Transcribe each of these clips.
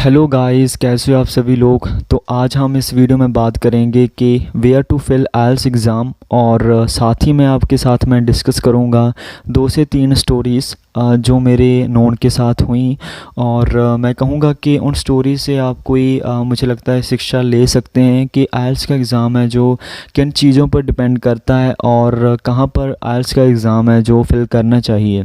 Hello guys, कैसे हो आप सभी लोग। तो आज हम इस वीडियो में बात करेंगे कि where to fill IELTS exam, और साथ ही मैं आपके साथ मैं डिस्कस करूंगा 2 से 3 स्टोरीज़ जो मेरे नोन के साथ हुई। और मैं कहूँगा कि उन स्टोरी से आप कोई मुझे लगता है शिक्षा ले सकते हैं कि आइल्स का एग्ज़ाम है जो किन चीज़ों पर डिपेंड करता है और कहाँ पर आइल्स का एग्ज़ाम है जो फिल करना चाहिए।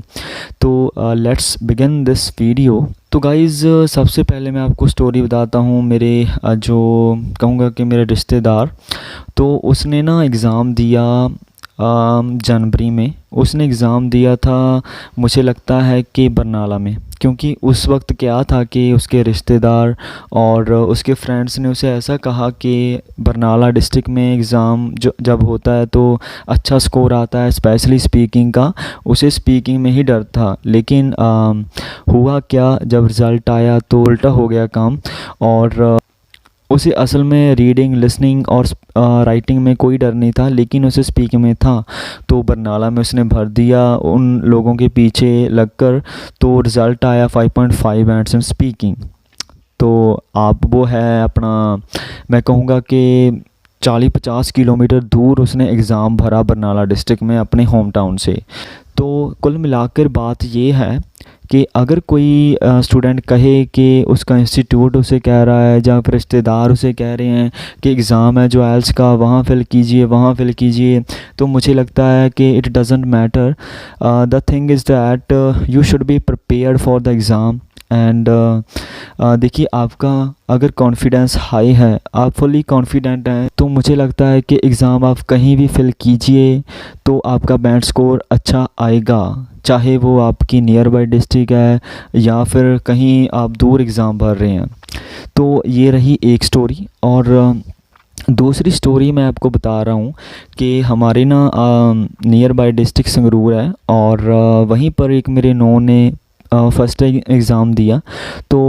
तो लेट्स बिगिन दिस वीडियो। तो गाइज़, सबसे पहले मैं आपको स्टोरी बताता हूँ। मेरे जो कहूँगा कि मेरे रिश्तेदार, तो उसने ना एग्ज़ाम दिया जनवरी में। उसने एग्ज़ाम दिया था, मुझे लगता है कि बरनाला में, क्योंकि उस वक्त क्या था कि उसके रिश्तेदार और उसके फ्रेंड्स ने उसे ऐसा कहा कि बरनाला डिस्ट्रिक्ट में एग्ज़ाम जो जब होता है तो अच्छा स्कोर आता है, स्पेशली स्पीकिंग का। उसे स्पीकिंग में ही डर था, लेकिन हुआ क्या, जब रिज़ल्ट आया तो उल्टा हो गया काम। और उसे असल में रीडिंग, लिसनिंग और राइटिंग में कोई डर नहीं था, लेकिन उसे स्पीकिंग में था। तो बरनाला में उसने भर दिया उन लोगों के पीछे लगकर। तो रिज़ल्ट आया 5.5 बैंड्स इन स्पीकिंग। तो आप वो है अपना, मैं कहूँगा कि 40-50 किलोमीटर दूर उसने एग्ज़ाम भरा बरनाला डिस्ट्रिक्ट में, अपने होम टाउन से। तो कुल मिलाकर बात ये है कि अगर कोई स्टूडेंट कहे कि उसका इंस्टीट्यूट उसे कह रहा है या फिर रिश्तेदार उसे कह रहे हैं कि एग्ज़ाम है जो आइल्स का, वहाँ फ़िल कीजिए, वहाँ फ़िल कीजिए, तो मुझे लगता है कि it doesn't matter. The thing is that you should be prepared for the exam. And देखिए, आपका अगर कॉन्फिडेंस हाई है, आप फुली कॉन्फिडेंट हैं, तो मुझे लगता है कि एग्ज़ाम आप कहीं भी फ़िल कीजिए तो आपका बैंड स्कोर अच्छा आएगा, चाहे वो आपकी नियर बाई डिस्ट्रिक्ट है या फिर कहीं आप दूर एग्ज़ाम भर रहे हैं। तो ये रही एक स्टोरी। और दूसरी स्टोरी मैं आपको बता रहा हूँ कि हमारे ना नियर बाई डिस्ट्रिक्ट संगरूर है, और वहीं पर एक मेरे नोन ने फर्स्ट एग्ज़ाम दिया। तो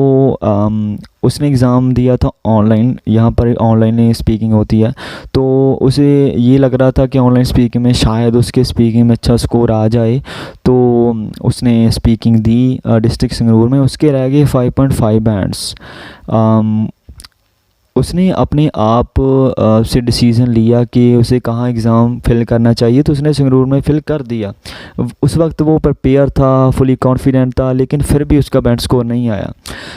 उसने एग्ज़ाम दिया था ऑनलाइन, यहाँ पर ऑनलाइन स्पीकिंग होती है। तो उसे ये लग रहा था कि ऑनलाइन स्पीकिंग में शायद उसके स्पीकिंग में अच्छा स्कोर आ जाए। तो उसने स्पीकिंग दी डिस्ट्रिक्ट संगरूर में, उसके रह गए 5.5 बैंड्स। उसने अपने आप से डिसीज़न लिया कि उसे कहाँ एग्ज़ाम फ़िल करना चाहिए, तो उसने संगरूर में फ़िल कर दिया। उस वक्त वो प्रिपेयर था, फुली कॉन्फिडेंट था, लेकिन फिर भी उसका बैंड स्कोर नहीं आया।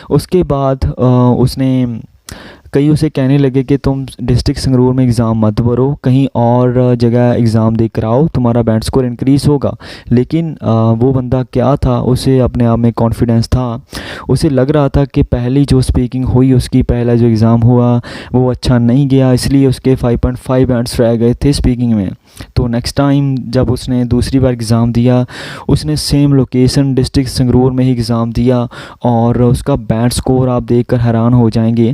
उसके बाद उसने कई उसे कहने लगे कि तुम डिस्ट्रिक्ट संगरूर में एग्ज़ाम मत भरो, कहीं और जगह एग्ज़ाम दे कर आओ, तुम्हारा बैंड स्कोर इंक्रीज़ होगा। लेकिन वो बंदा क्या था, उसे अपने आप में कॉन्फिडेंस था। उसे लग रहा था कि पहली जो स्पीकिंग हुई, उसकी पहला जो एग्ज़ाम हुआ वो अच्छा नहीं गया, इसलिए उसके 5.5 बैंड्स रह गए थे स्पीकिंग में। तो नेक्स्ट टाइम जब उसने दूसरी बार एग्ज़ाम दिया, उसने सेम लोकेशन डिस्ट्रिक्ट संगरूर में ही एग्ज़ाम दिया, और उसका बैंड स्कोर आप देखकर हैरान हो जाएंगे।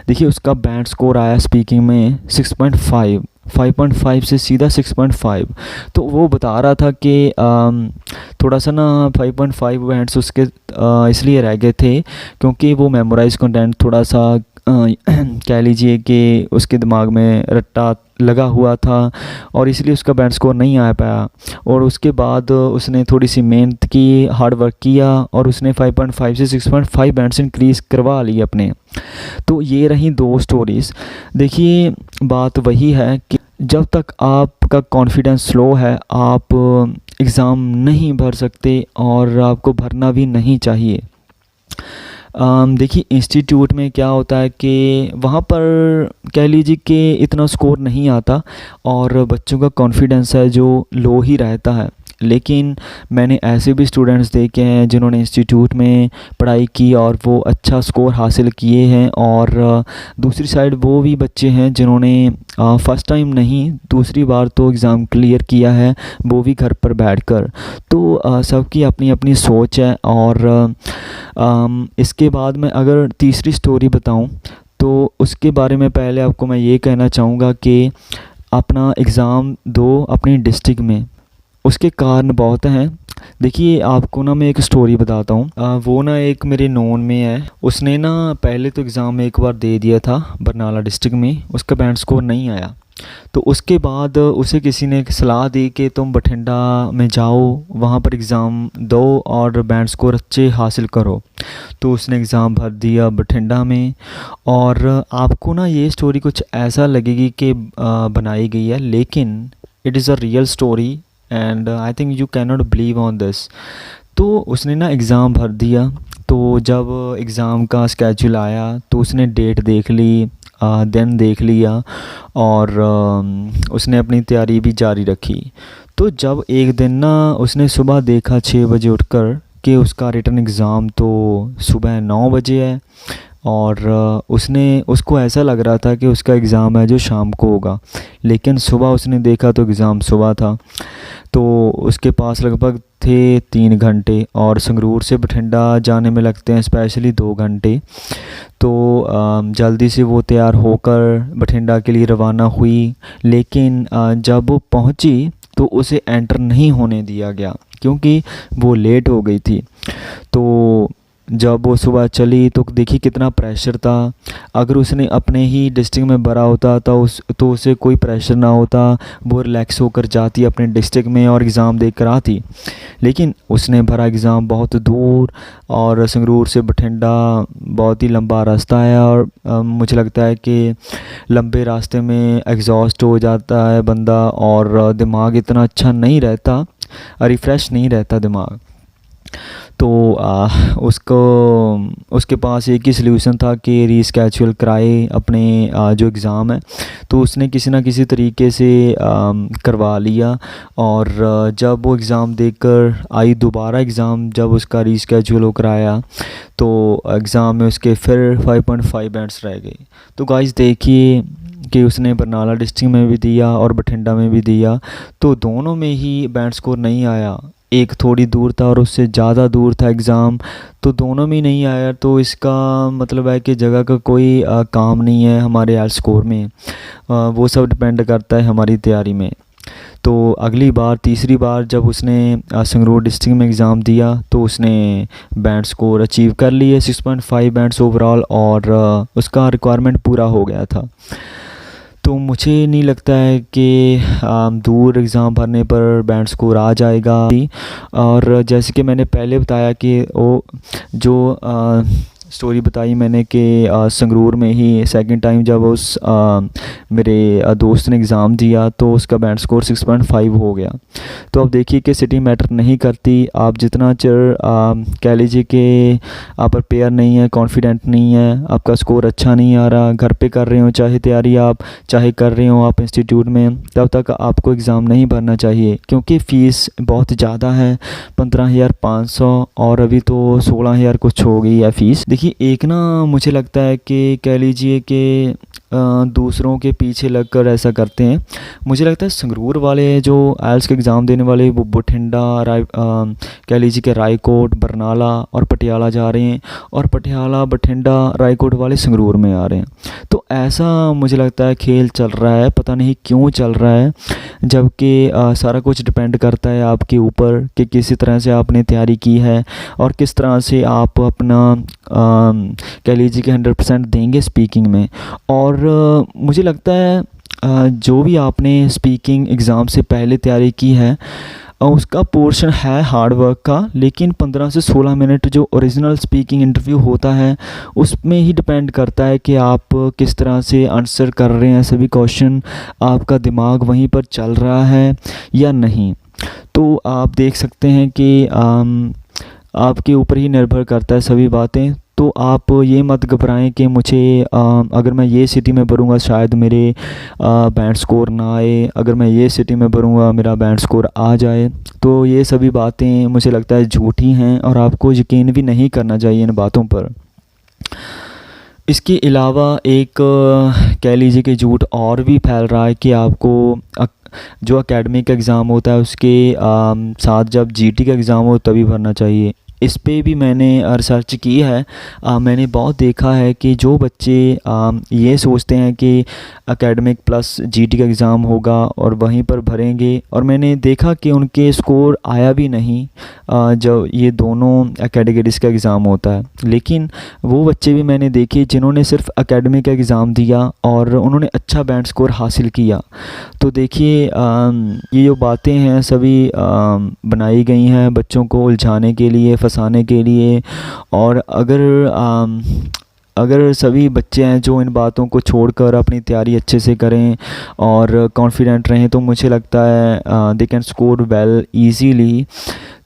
देखिए, उसका बैंड स्कोर आया स्पीकिंग में 6.5, 5.5 से सीधा 6.5। तो वो बता रहा था कि थोड़ा सा ना 5.5 बैंड्स उसके इसलिए रह गए थे क्योंकि वो मेमोराइज कंटेंट थोड़ा सा कह लीजिए कि उसके दिमाग में रट्टा लगा हुआ था, और इसलिए उसका बैंड स्कोर नहीं आ पाया। और उसके बाद उसने थोड़ी सी मेहनत की, हार्ड वर्क किया, और उसने 5.5 से 6.5 बैंड्स इंक्रीज़ करवा लिए अपने। तो ये रही 2 स्टोरीज़। देखिए, बात वही है कि जब तक आपका कॉन्फिडेंस लो है, आप एग्ज़ाम नहीं भर सकते, और आपको भरना भी नहीं चाहिए। देखिए, इंस्टीट्यूट में क्या होता है कि वहाँ पर कह लीजिए कि इतना स्कोर नहीं आता, और बच्चों का कॉन्फिडेंस है जो लो ही रहता है। लेकिन मैंने ऐसे भी स्टूडेंट्स देखे हैं जिन्होंने इंस्टीट्यूट में पढ़ाई की और वो अच्छा स्कोर हासिल किए हैं, और दूसरी साइड वो भी बच्चे हैं जिन्होंने फ़र्स्ट टाइम नहीं, दूसरी बार तो एग्ज़ाम क्लियर किया है, वो भी घर पर बैठकर। तो सबकी अपनी अपनी सोच है। और इसके बाद मैं अगर तीसरी स्टोरी बताऊं, तो उसके बारे में पहले आपको मैं ये कहना चाहूँगा कि अपना एग्ज़ाम दो अपनी डिस्ट्रिक्ट में, उसके कारण बहुत हैं। देखिए, आपको ना मैं एक स्टोरी बताता हूँ। वो ना एक मेरे नोन में है। उसने ना पहले तो एग्ज़ाम एक बार दे दिया था बरनाला डिस्ट्रिक्ट में, उसका बैंड स्कोर नहीं आया। तो उसके बाद उसे किसी ने एक सलाह दी कि तुम बठिंडा में जाओ, वहाँ पर एग्ज़ाम दो और बैंड स्कोर अच्छे हासिल करो। तो उसने एग्ज़ाम भर दिया बठिंडा में। और आपको ना ये स्टोरी कुछ ऐसा लगेगी कि बनाई गई है, लेकिन it is a real story and I think you can not believe on this. तो उसने ना एग्ज़ाम भर दिया। तो जब एग्ज़ाम का स्केड्यूल आया तो उसने डेट देख ली, दिन देख लिया और उसने अपनी तैयारी भी जारी रखी। तो जब एक दिन ना उसने सुबह देखा 6 बजे उठकर कि उसका रिटन एग्ज़ाम तो सुबह 9 बजे है, और उसको ऐसा लग रहा था कि उसका एग्ज़ाम है जो शाम को होगा, लेकिन सुबह उसने देखा तो एग्ज़ाम सुबह था। तो उसके पास लगभग थे 3 घंटे और संगरूर से बठिंडा जाने में लगते हैं स्पेशली 2 घंटे। तो जल्दी से वो तैयार होकर बठिंडा के लिए रवाना हुई, लेकिन जब वो पहुंची तो उसे एंटर नहीं होने दिया गया क्योंकि वो लेट हो गई थी। तो जब वो सुबह चली तो देखी कितना प्रेशर था। अगर उसने अपने ही डिस्ट्रिक्ट में भरा होता तो उसे कोई प्रेशर ना होता, वो रिलैक्स होकर जाती अपने डिस्ट्रिक्ट में और एग्ज़ाम देकर कर आती। लेकिन उसने भरा एग्ज़ाम बहुत दूर, और संगरूर से बठिंडा बहुत ही लंबा रास्ता है, और मुझे लगता है कि लंबे रास्ते में एग्जॉस्ट हो जाता है बंदा और दिमाग इतना अच्छा नहीं रहता, रिफ़्रेश नहीं रहता दिमाग। तो उसको उसके पास एक ही सल्यूशन था कि रीस्केड्यूल कराए अपने जो एग्ज़ाम है। तो उसने किसी ना किसी तरीके से करवा लिया, और जब वो एग्ज़ाम देकर आई दोबारा एग्ज़ाम जब उसका रीस्केड्यूल हो कराया तो एग्ज़ाम में उसके फिर 5.5 बैंड्स रह गए। तो गाइस देखिए कि उसने बरनाला डिस्ट्रिक्ट में भी दिया और बठिंडा में भी दिया, तो दोनों में ही बैंड स्कोर नहीं आया। एक थोड़ी दूर था और उससे ज़्यादा दूर था एग्ज़ाम, तो दोनों में नहीं आया। तो इसका मतलब है कि जगह का कोई काम नहीं है हमारे आइल्स स्कोर में, वो सब डिपेंड करता है हमारी तैयारी में। तो अगली बार तीसरी बार जब उसने संगरूर डिस्ट्रिक्ट में एग्ज़ाम दिया तो उसने बैंड स्कोर अचीव कर लिए 6.5 बैंड्स ओवरऑल, और उसका रिक्वायरमेंट पूरा हो गया था। तो मुझे नहीं लगता है कि दूर एग्ज़ाम भरने पर बैंड स्कोर आ जाएगा। और जैसे कि मैंने पहले बताया कि वो जो स्टोरी बताई मैंने कि संगरूर में ही सेकंड टाइम जब मेरे दोस्त ने एग्ज़ाम दिया तो उसका बैंड स्कोर 6.5 हो गया। तो अब देखिए कि सिटी मैटर नहीं करती, आप जितना चिर कह लीजिए कि आप प्रिपेयर नहीं है, कॉन्फिडेंट नहीं है, आपका स्कोर अच्छा नहीं आ रहा, घर पे कर रहे हो चाहे तैयारी आप चाहे कर रहे हो आप इंस्टीट्यूट में, तब तक आपको एग्ज़ाम नहीं भरना चाहिए क्योंकि फ़ीस बहुत ज़्यादा है, 15,500 और अभी तो 16,000 कुछ हो गई है फ़ीस। देखिए एक ना मुझे लगता है कि कह लीजिए कि दूसरों के पीछे लगकर ऐसा करते हैं। मुझे लगता है संगरूर वाले जो आइल्स के एग्ज़ाम देने वाले वो बठिंडा कह लीजिए कि रायकोट, बरनाला और पटियाला जा रहे हैं, और पटियाला, बठिंडा, रायकोट वाले संगरूर में आ रहे हैं। तो ऐसा मुझे लगता है खेल चल रहा है, पता नहीं क्यों चल रहा है, जबकि सारा कुछ डिपेंड करता है आपके ऊपर कि किसी तरह से आपने तैयारी की है और किस तरह से आप अपना कह लीजिए कि 100% देंगे स्पीकिंग में। और मुझे लगता है जो भी आपने स्पीकिंग एग्ज़ाम से पहले तैयारी की है उसका पोर्शन है हार्ड वर्क का, लेकिन 15 से 16 मिनट जो ओरिजिनल स्पीकिंग इंटरव्यू होता है उसमें ही डिपेंड करता है कि आप किस तरह से आंसर कर रहे हैं सभी क्वेश्चन, आपका दिमाग वहीं पर चल रहा है या नहीं। तो आप देख सकते हैं कि आपके ऊपर ही निर्भर करता है सभी बातें। तो आप ये मत घबराएं कि मुझे अगर मैं ये सिटी में भरूँगा शायद मेरे बैंड स्कोर ना आए, अगर मैं ये सिटी में भरूँगा मेरा बैंड स्कोर आ जाए। तो ये सभी बातें मुझे लगता है झूठी हैं और आपको यकीन भी नहीं करना चाहिए इन बातों पर। इसके अलावा एक कह लीजिए कि झूठ और भी फैल रहा है कि आपको जो एकेडमिक एग्ज़ाम होता है उसके साथ जब जीटी का एग्ज़ाम हो तभी भरना चाहिए। इस पे भी मैंने रिसर्च की है। मैंने बहुत देखा है कि जो बच्चे ये सोचते हैं कि एकेडमिक प्लस जीटी का एग्ज़ाम होगा और वहीं पर भरेंगे, और मैंने देखा कि उनके स्कोर आया भी नहीं जब ये दोनों कैटेगरीज का एग्ज़ाम होता है। लेकिन वो बच्चे भी मैंने देखे जिन्होंने सिर्फ एकेडमिक का एग्ज़ाम दिया और उन्होंने अच्छा बैंड स्कोर हासिल किया। तो देखिए ये जो बातें हैं सभी बनाई गई हैं बच्चों को उलझाने के लिए, फंसाने के लिए। और अगर सभी बच्चे हैं जो इन बातों को छोड़कर अपनी तैयारी अच्छे से करें और कॉन्फिडेंट रहें, तो मुझे लगता है they can score well easily.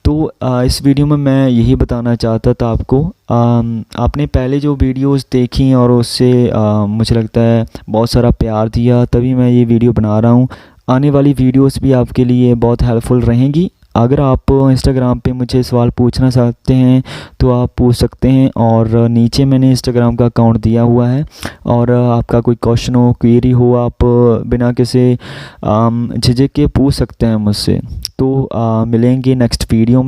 तो इस वीडियो में मैं यही बताना चाहता था आपको। आपने पहले जो वीडियोस देखी और उससे मुझे लगता है बहुत सारा प्यार दिया, तभी मैं ये वीडियो बना रहा हूँ। आने वाली वीडियोस भी आपके लिए बहुत हेल्पफुल रहेंगी। अगर आप इंस्टाग्राम पे मुझे सवाल पूछना चाहते हैं तो आप पूछ सकते हैं, और नीचे मैंने इंस्टाग्राम का अकाउंट दिया हुआ है। और आपका कोई क्वेश्चन हो, क्वेरी हो, आप बिना किसी झिझक के पूछ सकते हैं मुझसे। तो मिलेंगे नेक्स्ट वीडियो में।